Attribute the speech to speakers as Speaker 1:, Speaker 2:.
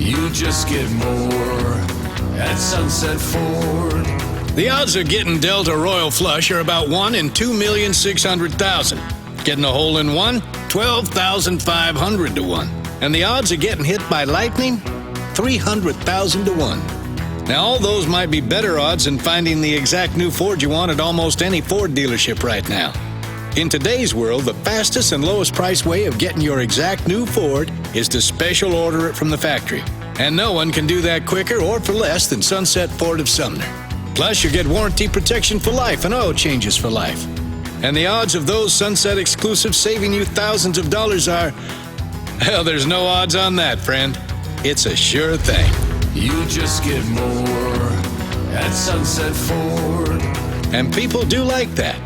Speaker 1: You just get more at Sunset Ford.
Speaker 2: The odds of getting dealt a royal flush are about 1 in 2,600,000. Getting a hole in one, 12,500 to 1. And the odds of getting hit by lightning, 300,000 to 1. Now, all those might be better odds than finding the exact new Ford you want at almost any Ford dealership right now. In today's world, the fastest and lowest price way of getting your exact new Ford is to special order it from the factory. And no one can do that quicker or for less than Sunset Ford of Sumner. Plus, you get warranty protection for life and oil changes for life. And the odds of those Sunset exclusives saving you thousands of dollars are, well, there's no odds on that, friend. It's a sure thing.
Speaker 1: You just get more at Sunset Ford.
Speaker 2: And people do like that.